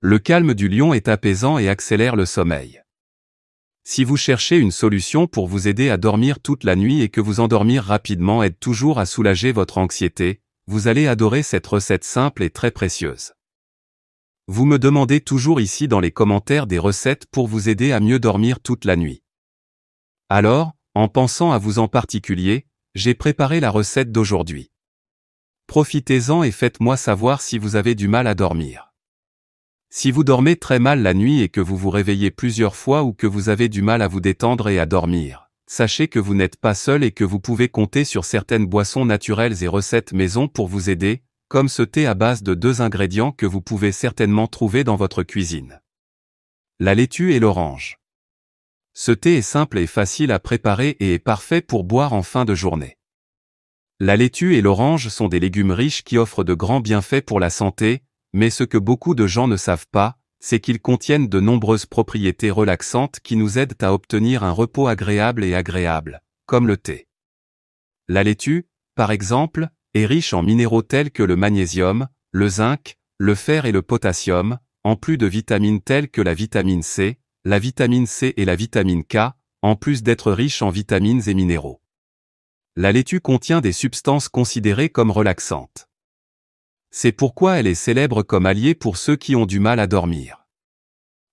Le calme du lion est apaisant et accélère le sommeil. Si vous cherchez une solution pour vous aider à dormir toute la nuit et que vous endormir rapidement aide toujours à soulager votre anxiété, vous allez adorer cette recette simple et très précieuse. Vous me demandez toujours ici dans les commentaires des recettes pour vous aider à mieux dormir toute la nuit. Alors, en pensant à vous en particulier, j'ai préparé la recette d'aujourd'hui. Profitez-en et faites-moi savoir si vous avez du mal à dormir. Si vous dormez très mal la nuit et que vous vous réveillez plusieurs fois ou que vous avez du mal à vous détendre et à dormir, sachez que vous n'êtes pas seul et que vous pouvez compter sur certaines boissons naturelles et recettes maison pour vous aider, comme ce thé à base de 2 ingrédients que vous pouvez certainement trouver dans votre cuisine. La laitue et l'orange. Ce thé est simple et facile à préparer et est parfait pour boire en fin de journée. La laitue et l'orange sont des légumes riches qui offrent de grands bienfaits pour la santé, mais ce que beaucoup de gens ne savent pas, c'est qu'ils contiennent de nombreuses propriétés relaxantes qui nous aident à obtenir un repos agréable, comme le thé. La laitue, par exemple, est riche en minéraux tels que le magnésium, le zinc, le fer et le potassium, en plus de vitamines telles que la vitamine C et la vitamine K, en plus d'être riche en vitamines et minéraux. La laitue contient des substances considérées comme relaxantes. C'est pourquoi elle est célèbre comme alliée pour ceux qui ont du mal à dormir.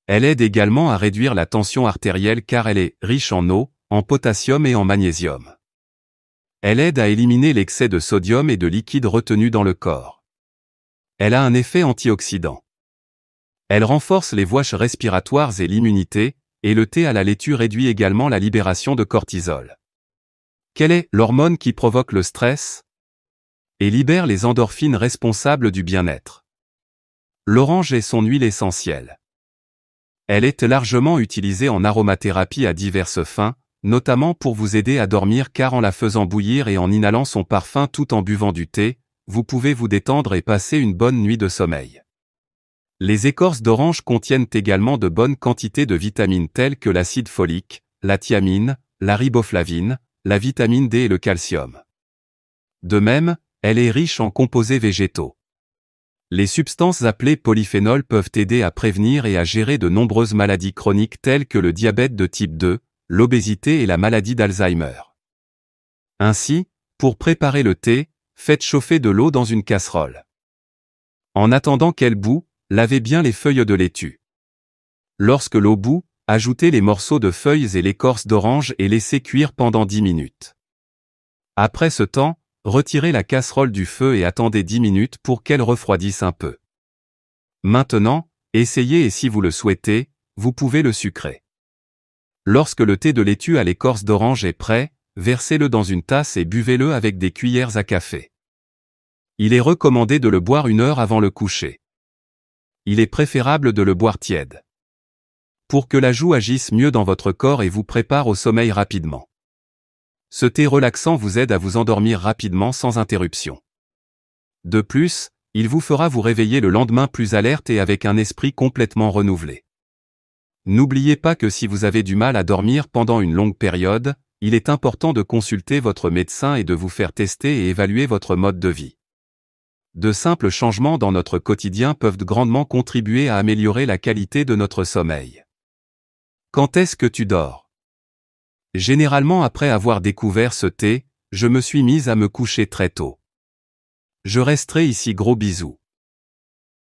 Elle aide également à réduire la tension artérielle car elle est riche en eau, en potassium et en magnésium. Elle aide à éliminer l'excès de sodium et de liquide retenu dans le corps. Elle a un effet antioxydant. Elle renforce les voies respiratoires et l'immunité, et le thé à la laitue réduit également la libération de cortisol. Quelle est l'hormone qui provoque le stress et libère les endorphines responsables du bien-être? L'orange est son huile essentielle. Elle est largement utilisée en aromathérapie à diverses fins, notamment pour vous aider à dormir car en la faisant bouillir et en inhalant son parfum tout en buvant du thé, vous pouvez vous détendre et passer une bonne nuit de sommeil. Les écorces d'orange contiennent également de bonnes quantités de vitamines telles que l'acide folique, la thiamine, la riboflavine, la vitamine D et le calcium. De même, elle est riche en composés végétaux. Les substances appelées polyphénols peuvent aider à prévenir et à gérer de nombreuses maladies chroniques telles que le diabète de type 2, l'obésité et la maladie d'Alzheimer. Ainsi, pour préparer le thé, faites chauffer de l'eau dans une casserole. En attendant qu'elle bout, lavez bien les feuilles de laitue. Lorsque l'eau bout, ajoutez les morceaux de feuilles et l'écorce d'orange et laissez cuire pendant 10 minutes. Après ce temps, retirez la casserole du feu et attendez 10 minutes pour qu'elle refroidisse un peu. Maintenant, essayez et si vous le souhaitez, vous pouvez le sucrer. Lorsque le thé de laitue à l'écorce d'orange est prêt, versez-le dans une tasse et buvez-le avec des cuillères à café. Il est recommandé de le boire 1 heure avant le coucher. Il est préférable de le boire tiède. Pour que la joue agisse mieux dans votre corps et vous prépare au sommeil rapidement. Ce thé relaxant vous aide à vous endormir rapidement sans interruption. De plus, il vous fera vous réveiller le lendemain plus alerte et avec un esprit complètement renouvelé. N'oubliez pas que si vous avez du mal à dormir pendant une longue période, il est important de consulter votre médecin et de vous faire tester et évaluer votre mode de vie. De simples changements dans notre quotidien peuvent grandement contribuer à améliorer la qualité de notre sommeil. Quand est-ce que tu dors? Généralement après avoir découvert ce thé, je me suis mise à me coucher très tôt. Je resterai ici, gros bisous.